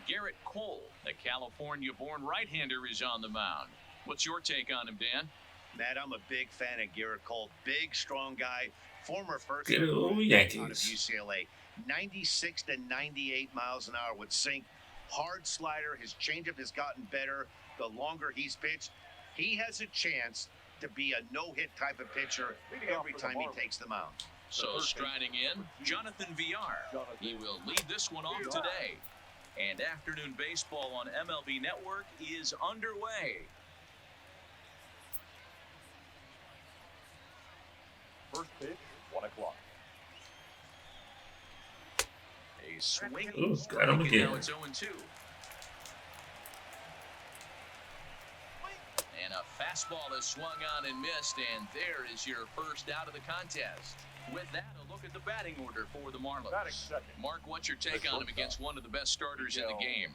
Garrett Cole, the California-born right-hander, is on the mound. What's your take on him, Dan? Matt, I'm a big fan of Garrett Cole. Big, strong guy. Former first Good old out of Yankees. UCLA. 96 to 98 miles an hour with sink. Hard slider. His changeup has gotten better the longer he's pitched. He has a chance to be a no-hit type of pitcher every time he takes the mound. So striding in, Jonathan Villar. He will lead this one off today. And afternoon baseball on MLB Network is underway. First pitch, 1 o'clock. A swing. Ooh, got him again. Now it's 0-2. And a fastball is swung on and missed, and there is your first out of the contest. With that, a look at the batting order for the Marlins. Mark, what's your take on him against one of the best starters in the game?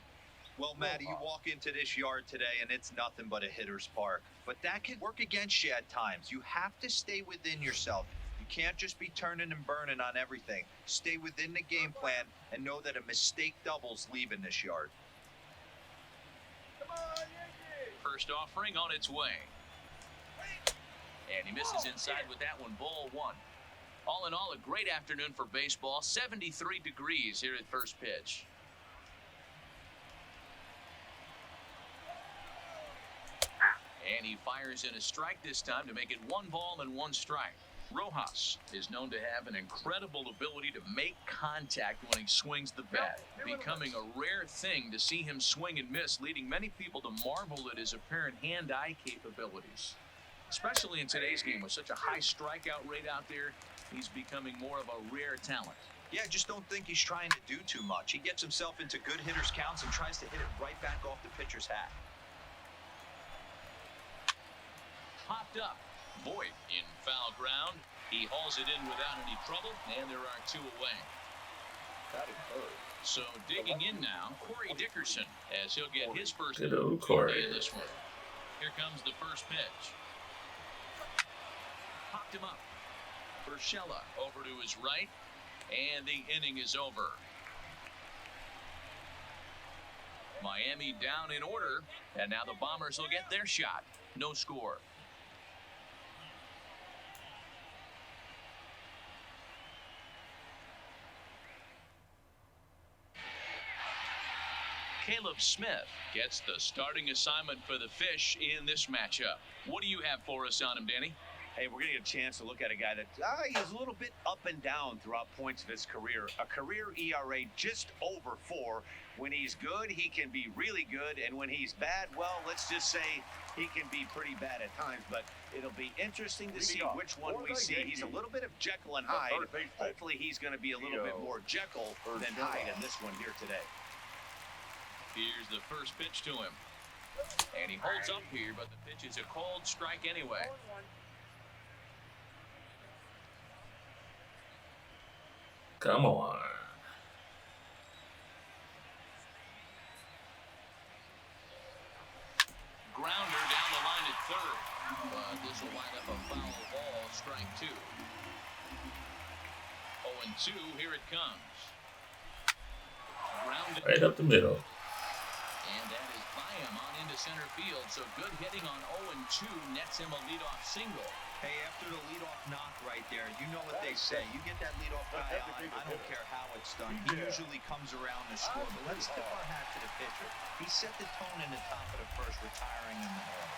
Well, Matt, you walk into this yard today and it's nothing but a hitter's park. But that can work against you at times. You have to stay within yourself. You can't just be turning and burning on everything. Stay within the game plan and know that a mistake doubles leaving this yard. First offering on its way. And he misses inside with that one, ball one. All in all, a great afternoon for baseball. 73 degrees here at first pitch. And he fires in a strike this time to make it 1 ball and 1 strike. Rojas is known to have an incredible ability to make contact when he swings the bat, becoming a rare thing to see him swing and miss, leading many people to marvel at his apparent hand-eye capabilities. Especially in today's game with such a high strikeout rate out there, he's becoming more of a rare talent. Yeah, just don't think he's trying to do too much. He gets himself into good hitters' counts and tries to hit it right back off the pitcher's hat. Popped up. Voigt in foul ground. He hauls it in without any trouble, and there are 2 away. So digging in now, Corey Dickerson, as he'll get his first Good old Corey. in this one. Here comes the first pitch. Popped him up. Urshela over to his right, and the inning is over. Miami down in order, and now the Bombers will get their shot. No score. Caleb Smith gets the starting assignment for the Fish in this matchup. What do you have for us on him, Danny? Hey, we're going to get a chance to look at a guy that he's a little bit up and down throughout points of his career. A career ERA just over 4. When he's good, he can be really good. And when he's bad, well, let's just say he can be pretty bad at times. But it'll be interesting to see which one we see. He's a little bit of Jekyll and Hyde. Hopefully he's going to be a little bit more Jekyll than Hyde in this one here today. Here's the first pitch to him. And he holds up here, but the pitch is a cold strike anyway. Come on. Grounder down the line at third. But this will wind up a foul ball, strike 2. 0-2, here it comes. Grounded Right up the middle. And that is by him on into center field. So good hitting on 0-2 nets him a leadoff single. Hey, after the leadoff knock right there, you know what they say. You get that leadoff guy on, I don't care how it's done. He usually comes around to score. But let's tip our hat to the pitcher. He set the tone in the top of the first, retiring in the middle.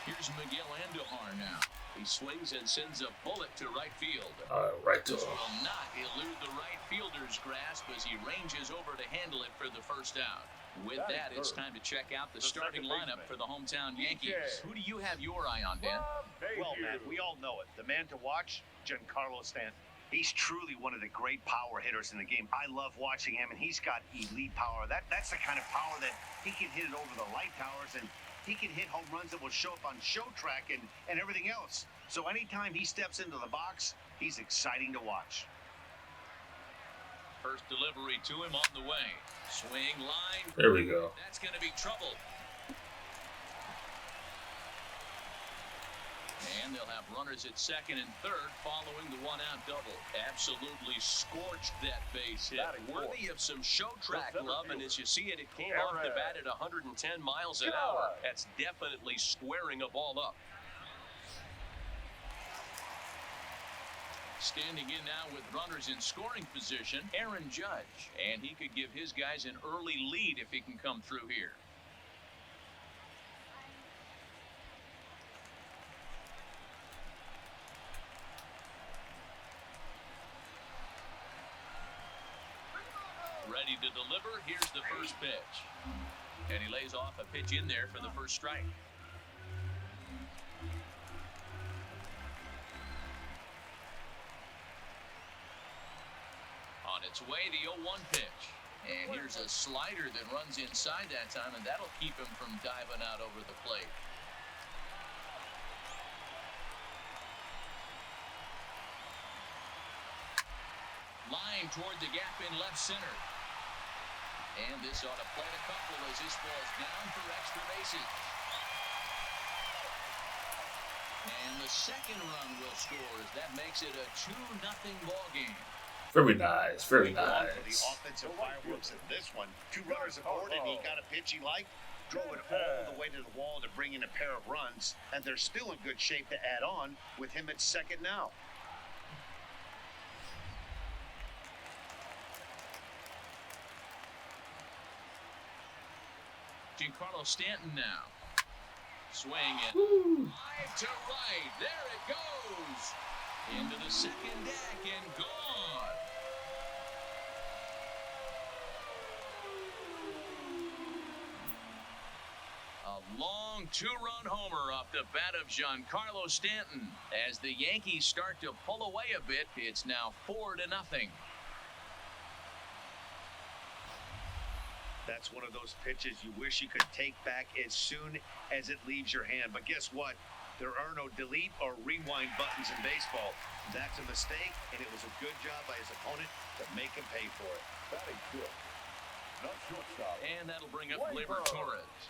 Here's Miguel Andujar now. He swings and sends a bullet to right field. Right to This him. will not elude the right fielder's grasp as he ranges over to handle it for the first out. With that, it's time to check out the starting lineup for the hometown Yankees. Who do you have your eye on, Dan? Well, Matt, we all know it. The man to watch, Giancarlo Stanton. He's truly one of the great power hitters in the game. I love watching him, and he's got elite power. That's the kind of power that he can hit it over the light towers, and he can hit home runs that will show up on show track and everything else. So anytime he steps into the box, he's exciting to watch. First delivery to him on the way. Swing line. There we go. That's going to be trouble. And they'll have runners at second and third following the one-out double. Absolutely scorched that base hit. Worthy of some show track love, and as you see it, it came off the bat at 110 miles an hour. That's definitely squaring a ball up. Standing in now with runners in scoring position, Aaron Judge. And he could give his guys an early lead if he can come through here. Ready to deliver. Here's the first pitch. And he lays off a pitch in there for the first strike. On its way, the 0-1 pitch. And here's a slider that runs inside that time, and that'll keep him from diving out over the plate. Line toward the gap in left center. And this ought to play a couple as this falls down for extra bases. And the second run will score as that makes it a 2-0 ball game. Very nice, very The nice. offensive fireworks in this one. 2 runners aboard, and he got a pitch he liked. Drove it all the way to the wall to bring in a pair of runs, and they're still in good shape to add on with him at second now. Giancarlo Stanton now. Swing it. Live to right. There it goes. Into the second deck and gone. A long 2-run homer off the bat of Giancarlo Stanton. As the Yankees start to pull away a bit, it's now 4-0. That's one of those pitches you wish you could take back as soon as it leaves your hand. But guess what? There are no delete or rewind buttons in baseball. That's a mistake, and it was a good job by his opponent to make him pay for it. Batting good. Not shortstop. And that'll bring up Gleyber Torres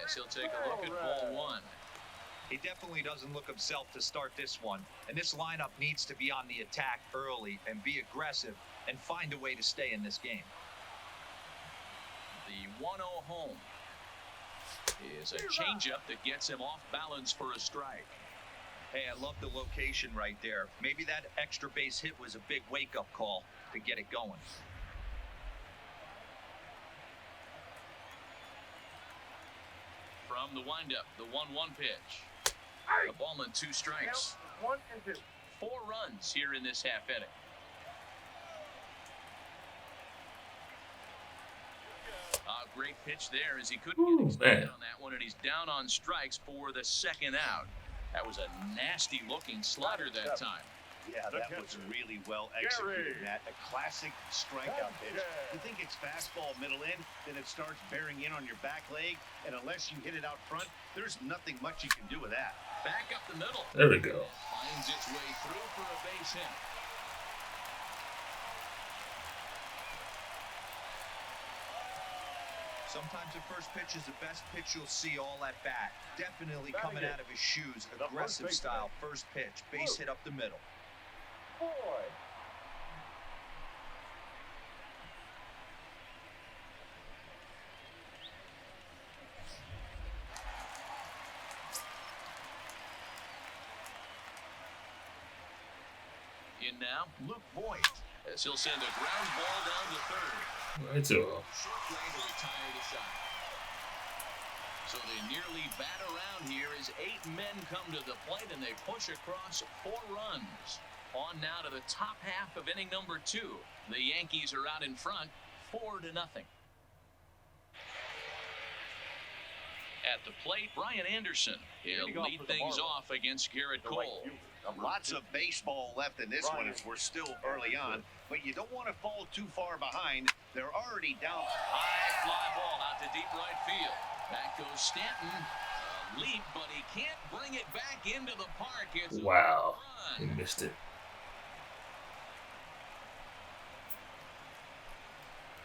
as he'll take a look at ball one. He definitely doesn't look himself to start this one. And this lineup needs to be on the attack early and be aggressive and find a way to stay in this game. The 1-0 home is a changeup that gets him off balance for a strike. Hey, I love the location right there. Maybe that extra base hit was a big wake-up call to get it going. From the windup, the 1-1 pitch. A ball and 2 strikes. 1 and 2. 4 runs here in this half inning. Great pitch there as he couldn't get extended on that one, and he's down on strikes for the second out. That was a nasty-looking slider that time. Yeah, that was really well executed, Matt. A classic strikeout pitch. You think it's fastball middle in, then it starts bearing in on your back leg, and unless you hit it out front, there's nothing much you can do with that. Back up the middle. There we go. Finds its way through for a base hit. Sometimes the first pitch is the best pitch you'll see all at bat. Definitely coming out of his shoes. Aggressive style. First pitch. Base hit up the middle. Boy. In now, Luke Voigt, as he'll send a ground ball down to third. Right to Short play to retire the side. So they nearly bat around here as 8 men come to the plate and they push across 4 runs. On now to the top half of inning number 2. The Yankees are out in front, 4-0. At the plate, Brian Anderson. He'll lead things off against Garrett Cole. Lots of baseball left in this one as we're still early on, but you don't want to fall too far behind. They're already down. High fly ball out to deep right field. Back goes Stanton. A leap, but he can't bring it back into the park. It's wow. a He run. missed it.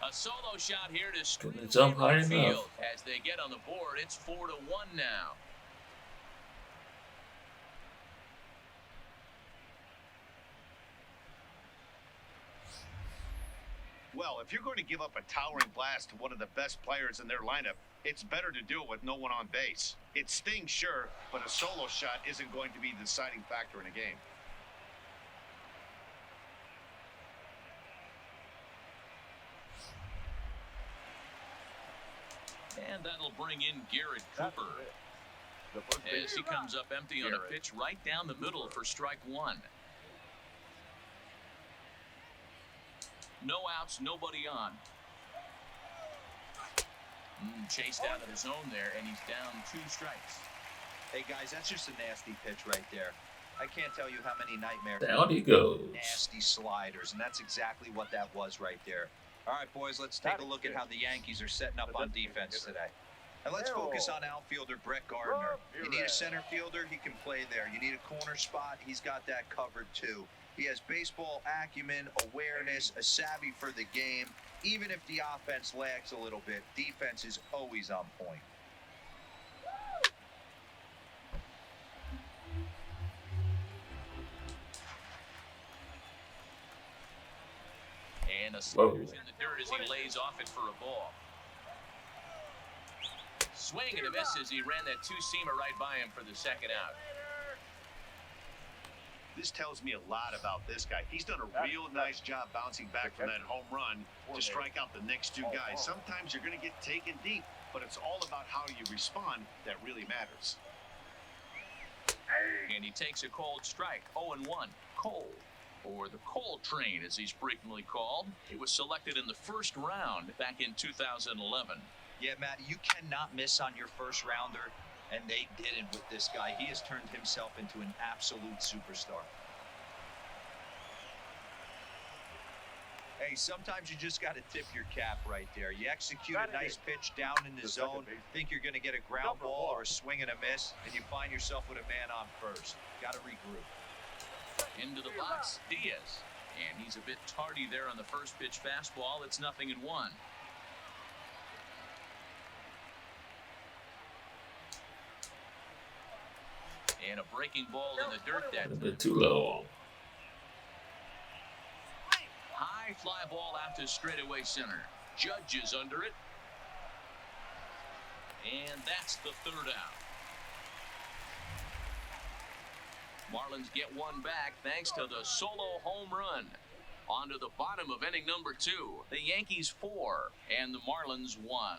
A solo shot here to straight Couldn't jump high right enough. field. As they get on the board, it's 4-1 now. Well, if you're going to give up a towering blast to one of the best players in their lineup, it's better to do it with no one on base. It stings, sure, but a solo shot isn't going to be the deciding factor in a game. And that'll bring in Garrett Cooper as he comes up empty on a pitch right down the middle for strike one. No outs, nobody on. Chased out of the zone there, and he's down 2 strikes. Hey, guys, that's just a nasty pitch right there. I can't tell you how many nightmares. Down he goes. Nasty sliders, and that's exactly what that was right there. All right, boys, let's take a look at how the Yankees are setting up on defense today. And let's focus on outfielder Brett Gardner. You need a center fielder, he can play there. You need a corner spot, he's got that covered too. He has baseball acumen, awareness, a savvy for the game. Even if the offense lags a little bit, defense is always on point. And a slider's in the dirt as he lays off it for a ball. Swing and a miss as he ran that 2-seamer right by him for the second out. This tells me a lot about this guy. He's done a real nice job bouncing back from that home run to strike out the next 2 guys. Sometimes you're going to get taken deep, but it's all about how you respond that really matters. And he takes a cold strike, 0-1. Cold, or the Cold Train as he's frequently called. It was selected in the first round back in 2011. Yeah, Matt, you cannot miss on your first rounder, and they didn't with this guy. He has turned himself into an absolute superstar. Hey, sometimes you just got to tip your cap right there. You execute a nice pitch down in the zone, think you're going to get a ground ball or a swing and a miss, and you find yourself with a man on first. Got to regroup. Into the box, Diaz. And he's a bit tardy there on the first pitch fastball. It's 0-1. And a breaking ball in the dirt that A bit too low. high fly ball out to straightaway center. Judge is under it. And that's the third out. Marlins get one back thanks to the solo home run. On to the bottom of inning number 2. The Yankees 4 and the Marlins 1.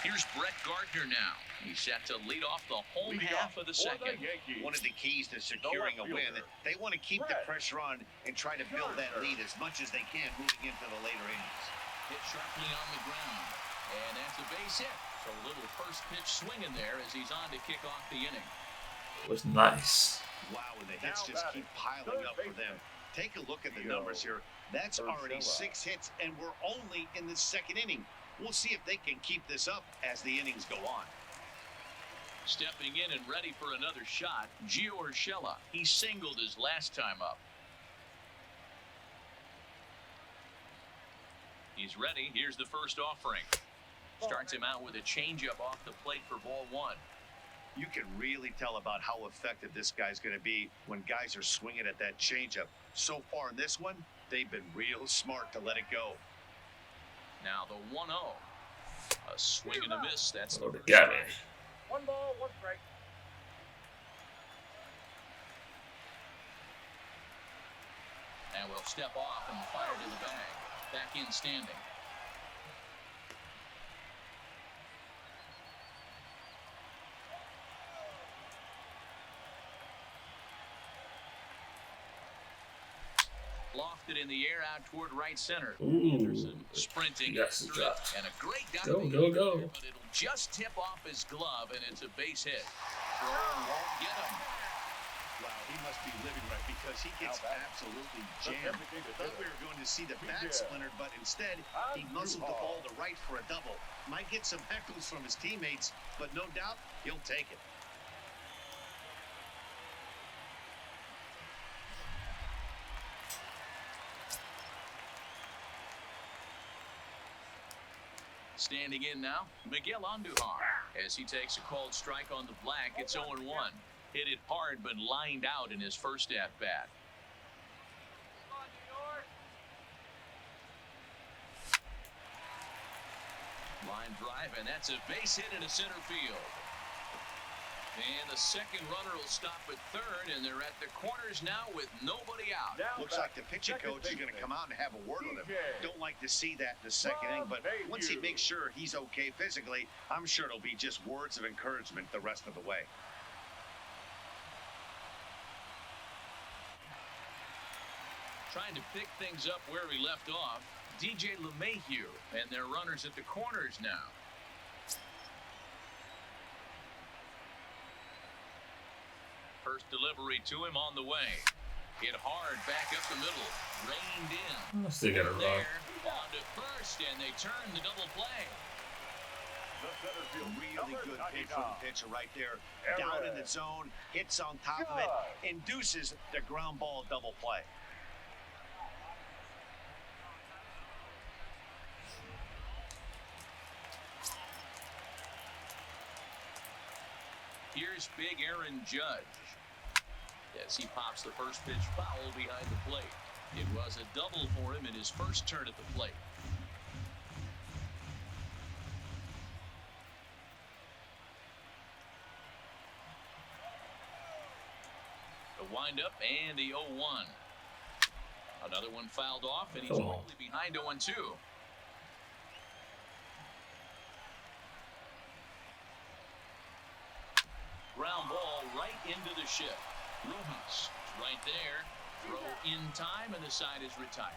Here's Brett Gardner now. He's set to lead off the home half of the second. One of the keys to securing a win, they want to keep the pressure on and try to build that lead as much as they can moving into the later innings. Hit sharply on the ground. And that's a base hit. So a little first pitch swinging there as he's on to kick off the inning. It was nice. Wow, and the hits just keep piling up for them. Take a look at the numbers here. That's already 6 hits, and we're only in the second inning. We'll see if they can keep this up as the innings go on. Stepping in and ready for another shot, Gio Urshela. He singled his last time up. He's ready. Here's the first offering. Starts him out with a changeup off the plate for ball 1. You can really tell about how effective this guy's going to be when guys are swinging at that changeup. So far in this one, they've been real smart to let it go. Now the 1-0. A swing and a miss. That's the first got strike. it. 1 ball, 1 strike. And will step off and fire to the bag. Back in standing. Lofted in the air out toward right center. Ooh. Anderson sprinting Yes, through it. And a great diving. Go. But it'll just tip off his glove, and it's a base hit. Thrower won't get him. Wow, he must be living right because he gets absolutely jammed. Thought we were going to see the bat splintered, but instead he muscled the ball to right for a double. Might get some heckles from his teammates, but no doubt he'll take it. Standing in now, Miguel Andujar. As he takes a called strike on the black, it's 0-1. Hit it hard, but lined out in his first at-bat. Line drive, and that's a base hit into center field. And the second runner will stop at third, and they're at the corners now with nobody out. Looks like the pitching coach is going to come out and have a word with him. Don't like to see that in the second inning, but once he makes sure he's okay physically, I'm sure it'll be just words of encouragement the rest of the way. Trying to pick things up where we left off, DJ LeMahieu, and their runners at the corners now. First delivery to him on the way. Hit hard back up the middle. Reined in. Still got a run. There, on to first, and they turn the double play. Really good pitch from the pitcher right there. Down in the zone, hits on top of it, induces the ground ball double play. Here's big Aaron Judge. As he pops the first pitch foul behind the plate. It was a double for him in his first turn at the plate. The windup and the 0-1. Another one fouled off, and he's only behind 0-2. Ground ball right into the shift. Rojas right there. Throw in time, and the side is retired.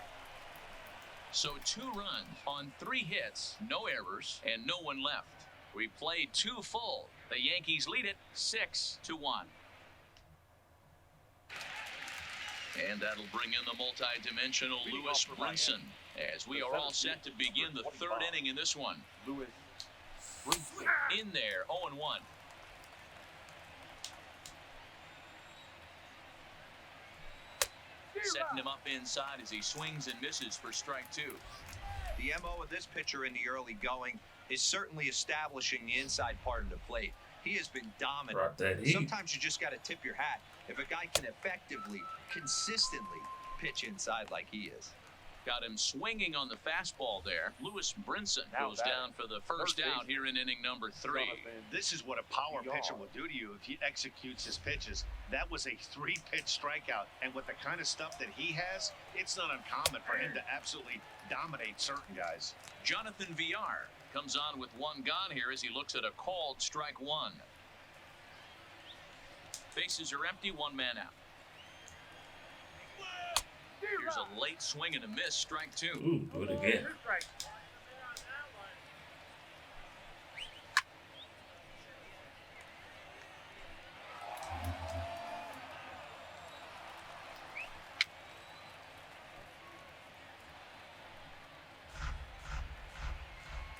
So 2 runs on 3 hits, no errors, and no one left. We played 2 full. The Yankees lead it 6-1. And that'll bring in the multi-dimensional Lewis Brinson as we are all set to begin the 3rd inning in this one. Lewis Brinson. In there, 0-1. Setting him up inside as he swings and misses for strike 2. The MO of this pitcher in the early going is certainly establishing the inside part of the plate. He has been dominant. Sometimes you just got to tip your hat if a guy can effectively, consistently pitch inside like he is. Got him swinging on the fastball there. Lewis Brinson goes down for the first out here in inning number 3. This is what a power pitcher will do to you if he executes his pitches. That was a 3-pitch strikeout, and with the kind of stuff that he has, it's not uncommon for him to absolutely dominate certain guys. Jonathan Villar comes on with 1 gone here as he looks at a called strike 1. Bases are empty, 1 man out. Here's a late swing and a miss, strike 2. Ooh, do it again.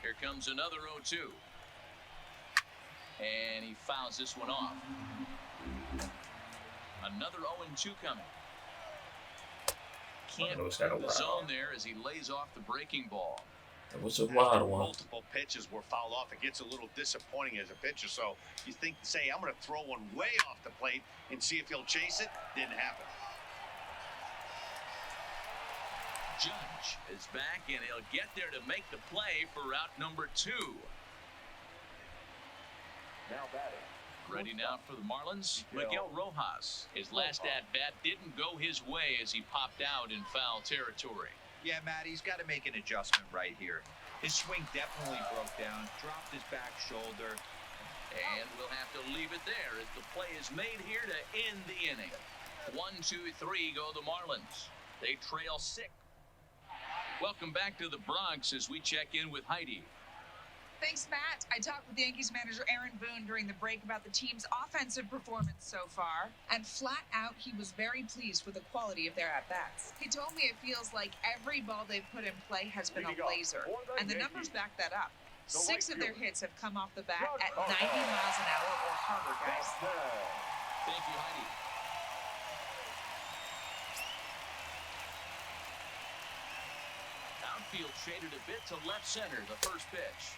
Here comes another 0-2. And he fouls this one off. Another 0-2 coming. Can't get the zone there as he lays off the breaking ball. That was a wild one. Multiple pitches were fouled off. It gets a little disappointing as a pitcher. So you think, say, I'm going to throw one way off the plate and see if he'll chase it. Didn't happen. Judge is back, and he'll get there to make the play for out number 2. Now batting. Ready now for the Marlins, Miguel Rojas. His last at-bat didn't go his way as he popped out in foul territory. Yeah, Matt, he's got to make an adjustment right here. His swing definitely broke down, dropped his back shoulder. And we'll have to leave it there as the play is made here to end the inning. 1, 2, 3 go the Marlins. They trail 6. Welcome back to the Bronx as we check in with Heidi. Thanks, Matt. I talked with Yankees manager Aaron Boone during the break about the team's offensive performance so far, and flat out, he was very pleased with the quality of their at-bats. He told me it feels like every ball they've put in play has been a laser, and the numbers back that up. 6 of their hits have come off the bat at 90 miles an hour or harder, guys. Thank you, Heidi. Outfield shaded a bit to left center, the first pitch.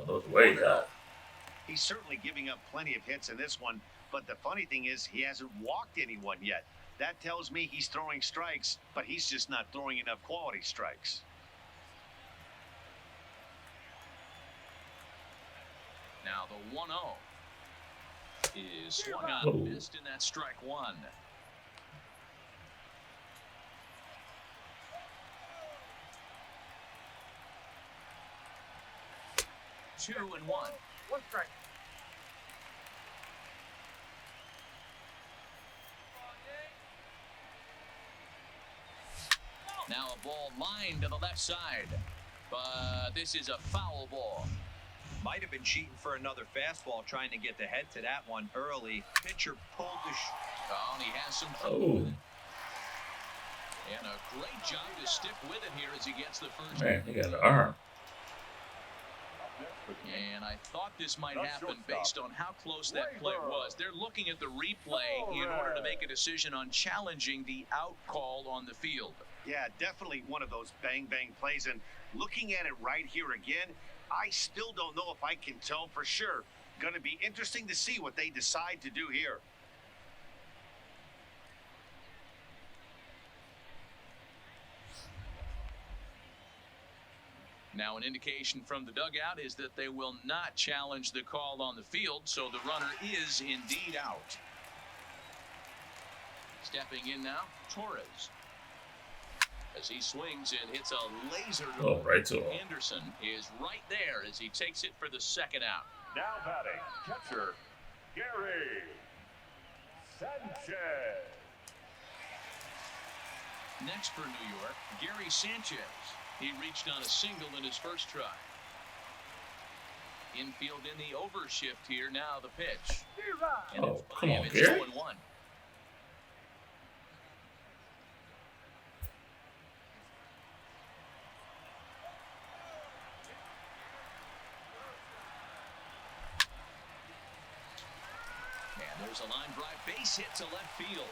Those way high. He's certainly giving up plenty of hits in this one, but the funny thing is he hasn't walked anyone yet. That tells me he's throwing strikes, but he's just not throwing enough quality strikes. Now the 1-0 is swung on and missed, and that's strike one. Two and one. One strike. Now a ball lined to the left side, but this is a foul ball. Might have been cheating for another fastball, trying to get the head to that one early. Pitcher pulled the Oh, and he has some trouble with it. And a great job to stick with it here as he gets the first. Man, he got an arm. And I thought this might happen based on how close that play was. They're looking at the replay in order to make a decision on challenging the out call on the field. Yeah, definitely one of those bang-bang plays. And looking at it right here again, I still don't know if I can tell for sure. Going to be interesting to see what they decide to do here. Now, an indication from the dugout is that they will not challenge the call on the field, so the runner is indeed out. Stepping in now, Torres. As he swings and hits a laser to Oh, right to him. Anderson is right there as he takes it for the second out. Now batting, catcher, Gary Sanchez. Next for New York, Gary Sanchez. He reached on a single in his first try. Infield in the overshift here. Now the pitch. And Oh, it's come on, it's Gary. 2-1. And there's a line drive base hit to left field.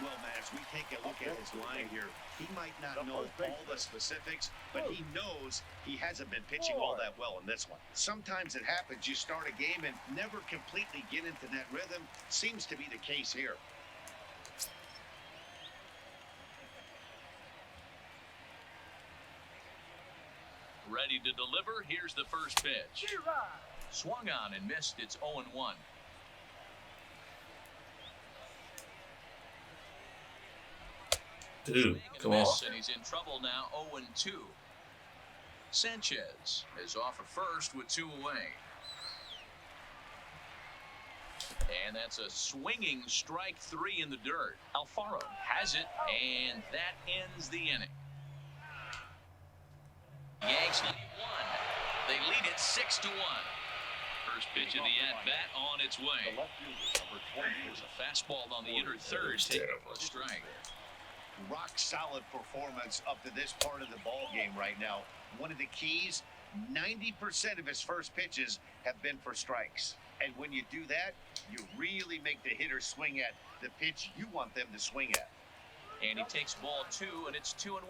Well, Matt, as we take a look at his line here, he might not know all the specifics, but he knows he hasn't been pitching all that well in this one. Sometimes it happens. You start a game and never completely get into that rhythm. Seems to be the case here. Ready to deliver. Here's the first pitch. Swung on and missed. It's 0-1. Dude, come on. And he's in trouble now, 0-2. Sanchez is off at first with two away. And that's a swinging strike three in the dirt. Alfaro has it, and that ends the inning. Yanks lead one. They lead it 6-1. First pitch of the at-bat on its way. There's a fastball on the inner third, taking a strike. Rock solid performance up to this part of the ball game right now. One of the keys, 90% of his first pitches have been for strikes. And when you do that, you really make the hitter swing at the pitch you want them to swing at. And he takes ball two, and it's 2-1.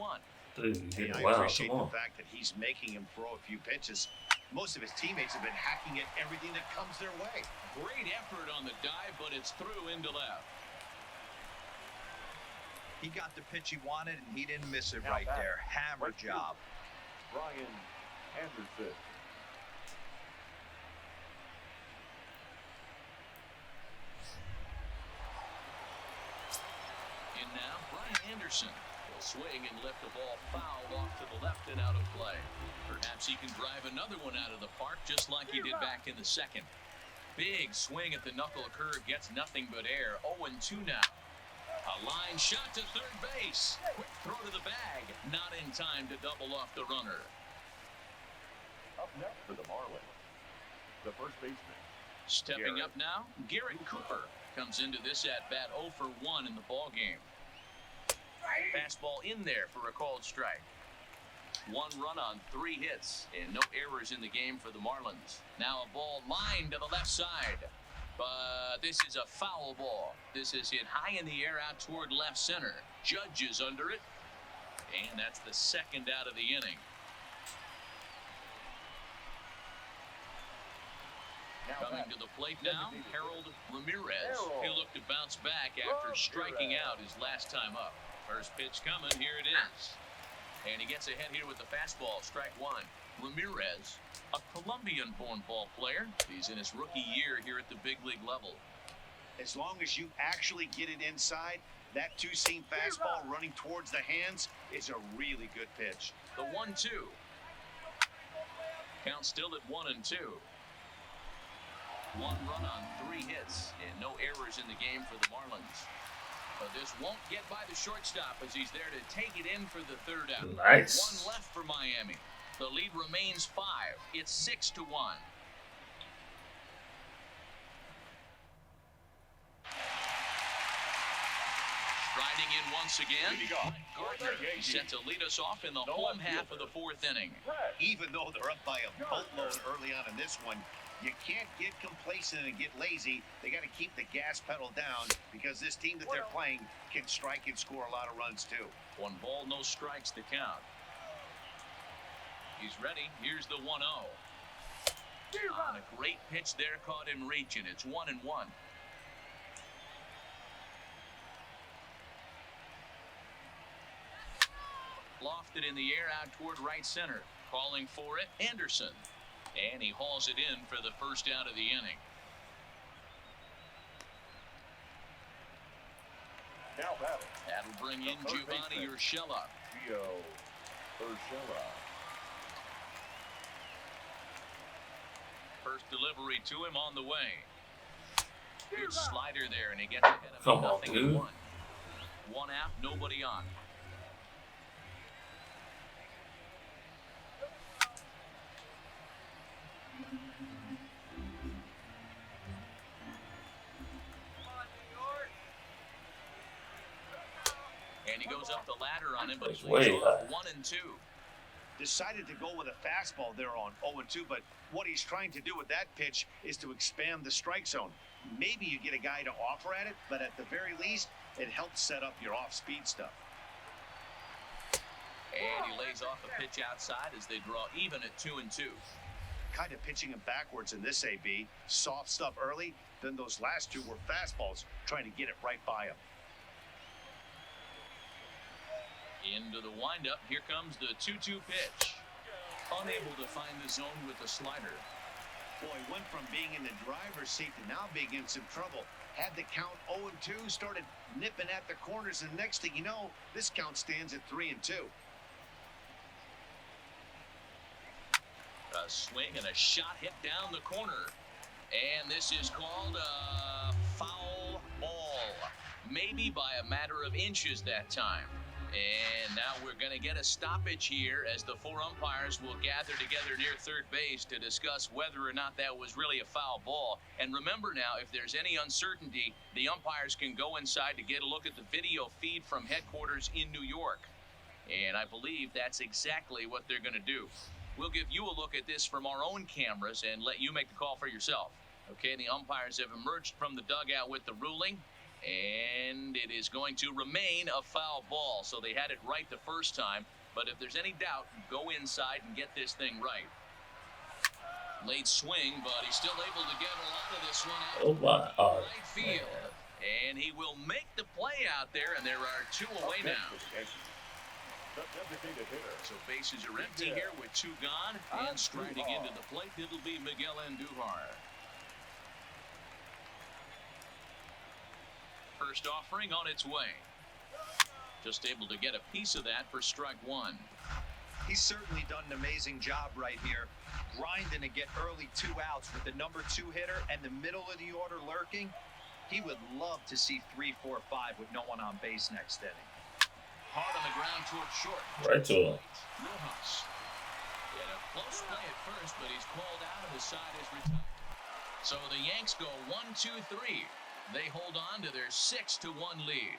Dude, And I wow, appreciate come the on. fact that he's making him throw a few pitches. Most of his teammates have been hacking at everything that comes their way. Great effort on the dive, but it's through into left. He got the pitch he wanted, and he didn't miss it right there. Hammer job. Brian Anderson. In now, Brian Anderson will swing and lift the ball foul off to the left and out of play. Perhaps he can drive another one out of the park just like he did back in the second. Big swing at the knuckle curve, gets nothing but air. 0-2 now. A line shot to third base. Quick throw to the bag. Not in time to double off the runner. Up next for the Marlins, the first baseman. Stepping up now, Garrett Cooper comes into this at-bat 0 for 1 in the ballgame. Fastball in there for a called strike. One run on 3 hits and no errors in the game for the Marlins. Now a ball lined to the left side. But this is a foul ball. This is hit high in the air out toward left center. Judge is under it. And that's the second out of the inning. Coming to the plate now, Harold Ramirez. He'll look to bounce back after striking out his last time up. First pitch coming, here it is. And he gets ahead here with the fastball, strike one. Ramirez, a Colombian-born ball player. He's in his rookie year here at the big league level. As long as you actually get it inside, that two-seam fastball running towards the hands is a really good pitch. The 1-2. Count still at 1-2. 1 run on 3 hits and no errors in the game for the Marlins. But this won't get by the shortstop as he's there to take it in for the 3rd out. Nice. 1 left for Miami. The lead remains 5. It's 6-1. Striding in once again, Gardner set to lead us off in the home half of the 4th inning. Even though they're up by a boatload early on in this one, you can't get complacent and get lazy. They got to keep the gas pedal down because this team that they're playing can strike and score a lot of runs too. 1 ball, no strikes to count. He's ready. Here's the 1-0. On a great pitch there, caught him reaching. It's 1-1. Lofted in the air out toward right center. Calling for it, Anderson. And he hauls it in for the 1st out of the inning. Now batting. That'll bring in Giovanni Urshela. Gio Urshela. First delivery to him on the way. Good slider there, and he gets ahead of Come on, nothing dude. in 1. 1 out, nobody on. And he goes up the ladder on him, but That's he way leads off high. 1-2. Decided to go with a fastball there on 0-2, but what he's trying to do with that pitch is to expand the strike zone. Maybe you get a guy to offer at it, but at the very least, it helps set up your off-speed stuff. And he lays off a pitch outside as they draw even at 2-2. Kind of pitching him backwards in this AB. Soft stuff early, then those last 2 were fastballs, trying to get it right by him. Into the windup, here comes the 2-2 pitch. Unable to find the zone with the slider. Boy, went from being in the driver's seat to now being in some trouble. Had the count 0-2, started nipping at the corners, and next thing you know, this count stands at 3-2. A swing and a shot hit down the corner. And this is called a foul ball. Maybe by a matter of inches that time. And now we're going to get a stoppage here as the 4 umpires will gather together near third base to discuss whether or not that was really a foul ball. And remember now, if there's any uncertainty, the umpires can go inside to get a look at the video feed from headquarters in New York. And I believe that's exactly what they're going to do. We'll give you a look at this from our own cameras and let you make the call for yourself. Okay, the umpires have emerged from the dugout with the ruling. And it is going to remain a foul ball. So they had it right the first time. But if there's any doubt, go inside and get this thing right. Late swing, but he's still able to get a lot of this one out. Oh my. Oh, Right field. And he will make the play out there, and there are 2 away now. The designated hitter. So bases are empty here with 2 gone. And striding into the plate, it'll be Miguel Andujar. First offering on its way. Just able to get a piece of that for strike 1. He's certainly done an amazing job right here, grinding to get early 2 outs with the number 2 hitter and the middle of the order lurking. He would love to see 3, 4, 5 with no one on base next inning. Hard on the ground towards short. right to him. Rojas. In a close play at first, but he's called out and the side is retired. So the Yanks go 1-2-3. They hold on to their 6-1 lead.